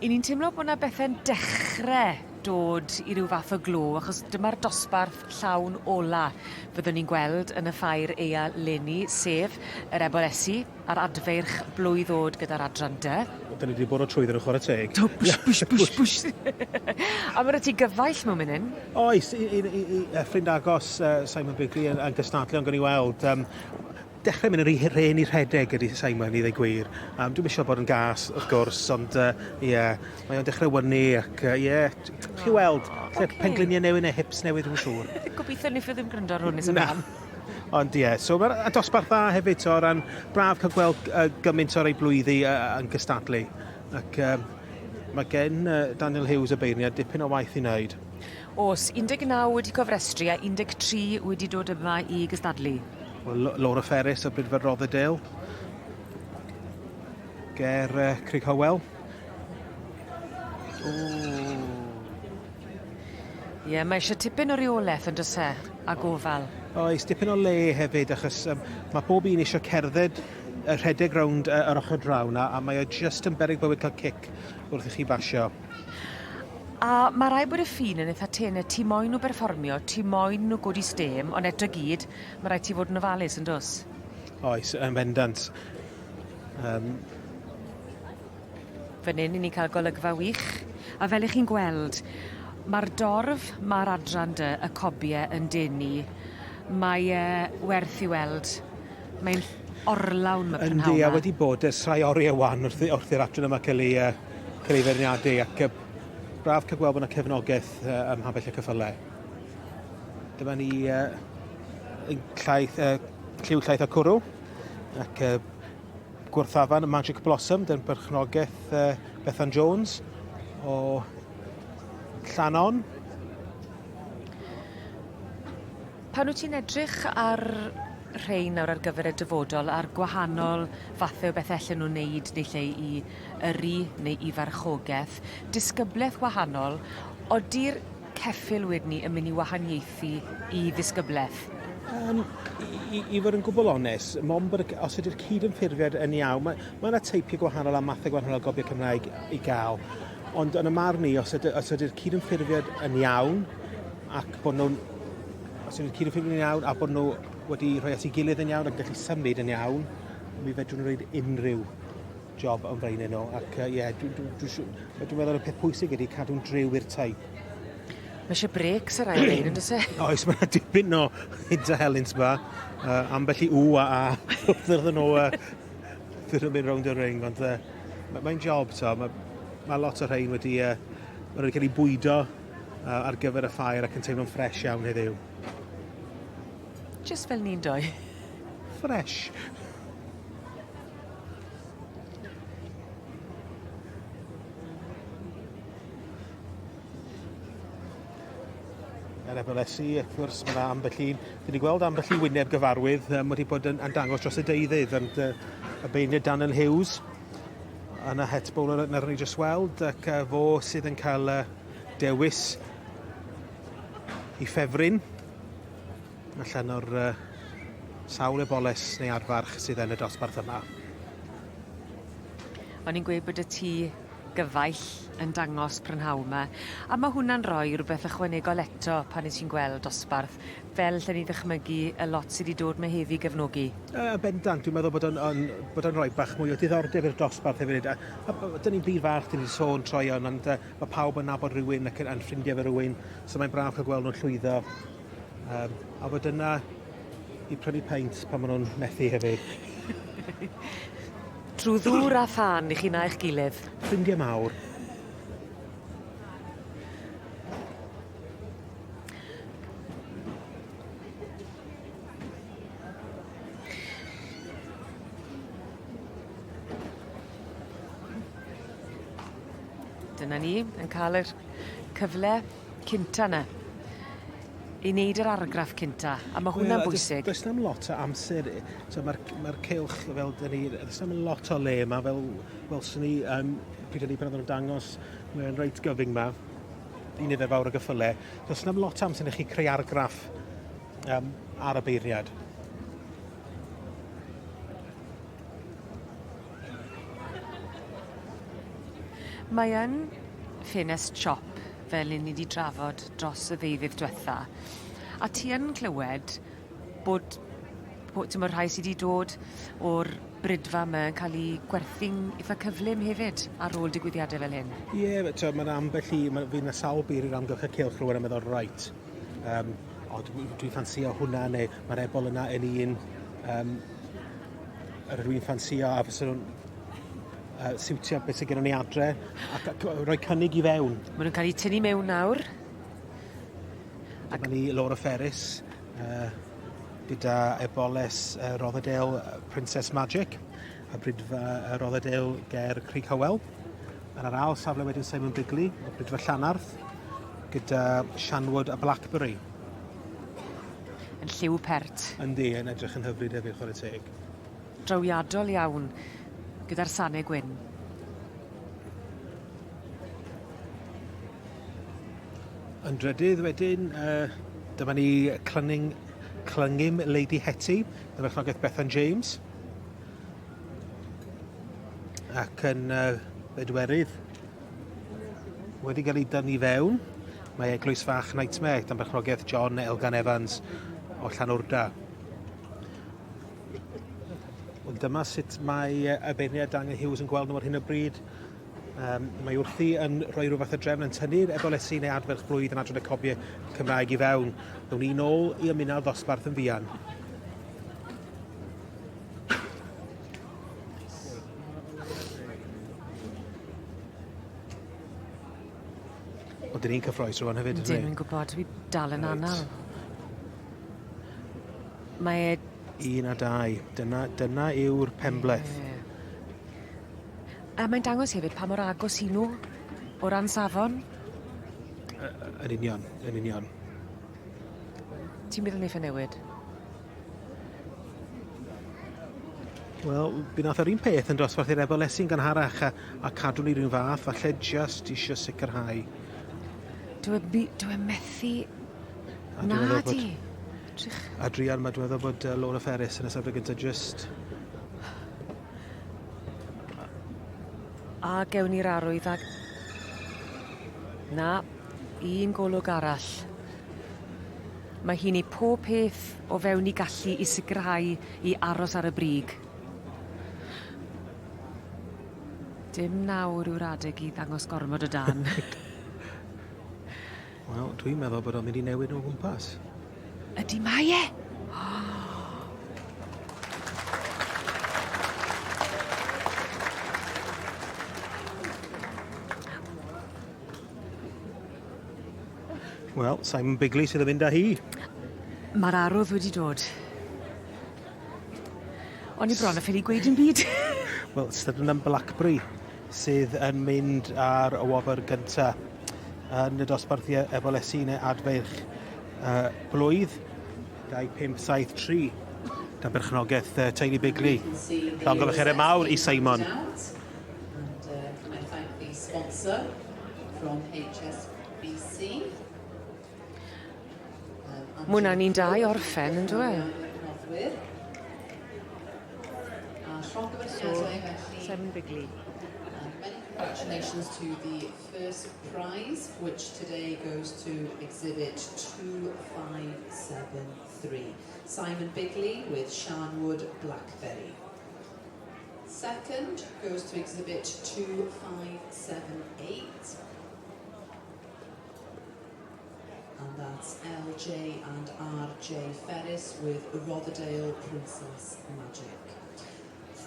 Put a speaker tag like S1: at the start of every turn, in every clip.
S1: 'Y ni'n teimlo bod yna bethau'n dechrau dod i ryw fath o glo, achos dyma'r dosbarth llawn ola fyddwn ni'n gweld yn y ffair leni, sef yr Ebolesi a'r Adfeirch Blwydd gyda'r adran dy.
S2: Da ni wedi bod o trwyddyn nhw chwarae teg.
S1: Bwsh. A mae'n ti gyfaill mewn mynd hyn?
S2: Oes, i ffrind agos Simon Bigley yn gystadlu ond gan i weld. Dechrau mynd yn ren i rhedeg ydy Simon i ddweud gwir. Dwi'n eisiau bod yn gas, wrth gwrs, ond mae o'n dechrau wynu ac chi weld, pengliniau newydd neu hips newydd yn siŵr.
S1: Gobeithio ni ffydd ddim gryndo ar hwn nes ymlaen.
S2: Ond so mae'r dosbarth dda hefyd o ran braf cael gweld gymaint o'r ei blwyddi yn gystadlu. Ac mae gen Daniel Hughes y beirniad dipyn o waith i wneud.
S1: Os 19 wedi cofrestru a 13 wedi dod yma i gystadlu.
S2: Laura Ferris o Brydfer Rothdale. Ger Craig Howell.
S1: Mae eisiau tipyn o reolaeth yn dys a gofal.
S2: Oes, dipyn o le hefyd, achos mae bob un eisiau cerdded y rhedeg rownd yr ochr draw na, a mae o just yn beryg bywyd cael cic wrth i chi basio.
S1: A mae rai bod y ffin yn eitha tenau, ti moyn nhw berfformio, ti moyn nhw godi stem, ond eto gyd, mae rai ti fod yn ofalus yn dos?
S2: Oes, yn bendant.
S1: Fan hyn, i ni cael golygfa wych, a fel ych chi'n gweld, mae'r dorf, mae'r adran dy, y cobiau yn denu, mae werth i weld, mae'n orlawn mae prynhawn.
S2: Yndi, a wedi bod ers rhai oriau wan wrth i'r adran yma cael ei feirniadu, ac braf cael gweld bod yna cefnogaeth ym Mhabell y Cyffylau. Dyma ni lliw llaeth o cwrw, ac gwrthafan y Magic Blossom, dyn berchnogaeth Bethan Jones o Llanon.
S1: Pan wyt ti'n edrych ar rhain nawr ar gyfer y dyfodol a'r gwahanol fathau o beth allan nhw'n wneud neu lle i yrru neu i farchogaeth, disgyblaeth wahanol, ody'r ceffyl wedyn ni yn mynd i wahaniaethu i ddisgyblaeth?
S2: I fod yn gwbl onest, os ydy'r cyd-ymffurfiad yn iawn, mae yna teipiau gwahanol a mathau gwahanol o Cobiau Cymreig i gael. Ond yn y marn ni, os ydy'r cyd-ymffurfiad yn iawn, ac bod nhw'n a bod nhw wedi rhoi at ei gilydd yn iawn ac gallu symud yn iawn, mi fedrwn nhw wneud unrhyw job o'n frein nhw. Ac dwi'n meddwl y peth pwysig ydy cadw'n driw i'r teip.
S1: Mae eisiau breaks ar ail ein, yn dys e?
S2: Oes, mae dipyn o hyd a helyns ba. Ambell i a wrth iddyn nhw mynd rownd y ring. Ond mae'n job, mae lot o'r rhain wedi cael ei bwydo ar gyfer y ffair ac yn teimlo'n ffres iawn heddiw.
S1: Just fel ni'n doi.
S2: Fresh. Yr Ebolesi, wrth gwrs, mae yna ambell un. Dyn ni gweld ambell i wyneb gyfarwydd wedi bod yn dangos dros y deuddydd, ond y beirniad Daniel Hughes yn y het bowler yn ni jyst weld, ac fo sydd yn cael dewis i ffefryn allan o'r sawl eboles neu adfarch sydd yn y dosbarth yma.
S1: O'n i'n gweud bod y ti gyfaill yn dangos prynhawn yma, a mae hwnna'n rhoi rhywbeth ychwanegol eto pan ti'n gweld dosbarth, fel lle ni ddychmygu y lot sydd wedi dod mae heddi gefnogi.
S2: Bendant, dwi'n meddwl bod o'n rhoi bach mwy o diddordeb i'r dosbarth hefyd. Dyn ni'n byd fach, dyn ni'n sôn troion, ond mae pawb yn nabod rhywun ac yn ffrindiau fe rhywun, so mae'n braf cael gweld nhw'n llwyddo. A bod yna i prynu peint pan maen nhw'n methu hefyd.
S1: Trwy ddŵr a thân i chi na eich gilydd.
S2: Ffrindiau mawr.
S1: Dyna ni yn cael yr cyfle cynta yna i wneud yr argraff cynta, a mae hwnna'n bwysig.
S2: Does na'm lot o amser, mae'r cylch fel dyn ni, does na'm lot o le yma, fel welson ni, pryd ni pan oedden nhw'n dangos, mae'n reit gyfing yma, un iddo fawr o gyffylau. Does na'm lot o amser i chi creu argraff ar y beirniad.
S1: Mae yn ffenest siop fel ni wedi trafod dros y ddeuddydd diwetha. A ti yn clywed bod ti'n rhai sydd wedi dod o'r brydfa yma yn cael ei gwerthu'n eitha cyflym hefyd ar ôl digwyddiadau fel hyn.
S2: Ie, mae'n ambell i, fi'n y sawl byr i'r amgylch y cylch rhywun yn meddwl, right, dwi'n ffansio hwnna, neu mae'r ebol yna yn un rydw i'n ffansio, a fysa nhw'n siwtio beth sydd gen ni adre, ac rhoi cynnig i fewn.
S1: Maen nhw'n cael eu tynnu mewn nawr.
S2: Dyma ni Laura Ferris, gyda eboles Rothdale Princess Magic, a brydfa Rothdale ger Crug Hywel. Yn ar ail safle wedyn Simon Bigley, o brydfa Llanarth, gyda Sianwood a Blackberry.
S1: Yn lliw pert.
S2: Yndi, yn edrych yn hyfryd hefyd, chwarae teg.
S1: Drawiadol iawn, gyda'r sanau gwyn.
S2: Yn drydydd wedyn, dyma ni Clyngim Lady Hetty, dyma chnogaeth Bethan James. Ac yn bedwerydd, wedi cael ei dynnu fewn, mae Eglwys Fach Nightmare, dyma chnogaeth John Elgan Evans o Llanwrda. Dyma sut mae y beirniad Daniel Hughes yn gweld nhw ar hyn o bryd. Mae wrthi yn rhoi rhyw fath o drefn yn tynnu'r ebolesi neu Adfeirch Blwydd yn adran y Cobiau Cymreig i fewn. Dwn ni nôl i ymuno ddosbarth yn fuan. Dyn ni'n cyffroes rwan hefyd.
S1: Dim yn gwybod, dwi dal yn anal. Mae
S2: 1 a 2. Dyna yw'r penbleth.
S1: A mae'n dangos hefyd pa mor agos i nhw o ran safon.
S2: Yn union.
S1: Ti'n meddwl neith y newid?
S2: Wel, bydd nath yr un peth yn dosbarth i'r ebolesi'n gynharach a cadw ni rhywun fath, falle just eisiau sicrhau.
S1: Dwi methu... Na di.
S2: Adrian, mae dwi'n meddwl bod Laura Ferris yn y safle gyntaf just...
S1: A gewn ni'r arwydd ag... Na, un golwg arall. Mae hi'n ei pob peth o fewn i gallu i sicrhau i aros ar y brig. Dim nawr yw'r adeg i ddangos gormod o dan.
S2: Wel, dwi'n meddwl bod o'n mynd i newid o gwmpas.
S1: Ydy mae e?
S2: Wel, Simon Bigley sydd yn mynd â hi.
S1: Mae'r arwydd wedi dod. O'n i bron a ffili gweud yn byd.
S2: Wel, Stydyn yn Blackberry sydd yn mynd ar y wobr gyntaf yn y dosbarthiau ebolesi neu Adfeirch Blwydd 2573. Dan berchnogaeth teulu Bigley. Llongyfarchiadau mawr i Simon.
S1: Mwna ni'n dau orffen yn dweud. Simon Bigley.
S3: Congratulations to the first prize, which today goes to exhibit 2573. Simon Bigley with Shanwood Blackberry. Second goes to exhibit 2578. And that's LJ and RJ Ferris with Rothdale Princess Magic.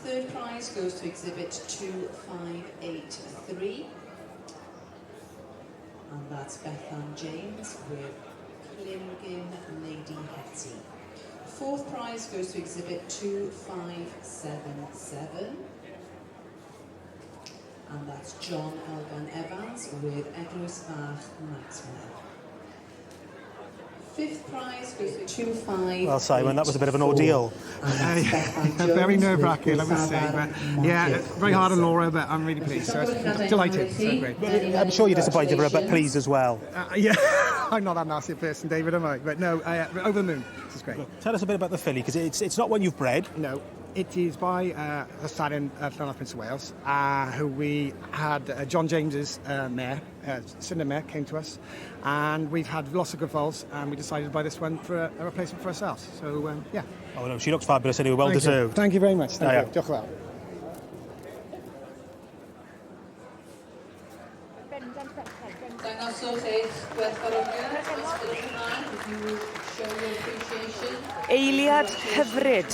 S3: Third prize goes to exhibit 2583. And that's Bethan James with Clyngim Lady Hetty. Fourth prize goes to exhibit 2577. And that's John Elgan Evans with Eglwys Fach Maxwell. Fifth prize goes to 25.
S2: Well, Simon, that was a bit of an ordeal.
S4: Very nerve-wracking, I must say. But yeah, very hard on Laura, but I'm really pleased. So delighted. So great.
S2: I'm sure you're disappointed, but pleased as well.
S4: Yeah, I'm not that nasty a person, David, am I? But no, over the moon. This is great.
S2: Tell us a bit about the filly, because it's not one you've bred.
S4: No. It is by the stallion Llanelli Prince of Wales, who we had John James's mare, Cinder mare, came to us, and we've had lots of good foals, and we decided to buy this one for a replacement for ourselves. So, yeah.
S2: Oh, no, she looks fabulous anyway, well deserved.
S4: Thank you very much. Thank you. Diolch yn fawr.
S3: Dangoswch eich gwerthfawrogion, ysgrifennu ymlaen, if you show your appreciation.
S1: Eiliad hyfryd.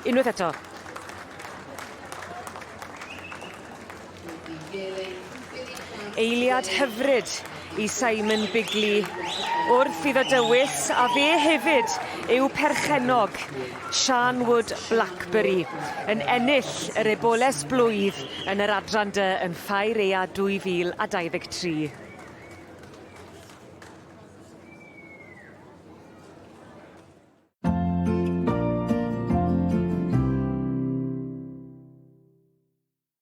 S1: Unwaith eto. Eiliad hyfryd I Simon Bigley. Wrth iddo dywys, a fe hefyd yw perchenog Sian Wood Blackberry yn ennill yr Eboles Blwydd yn yr adran dy yn Ffair Ea 2023.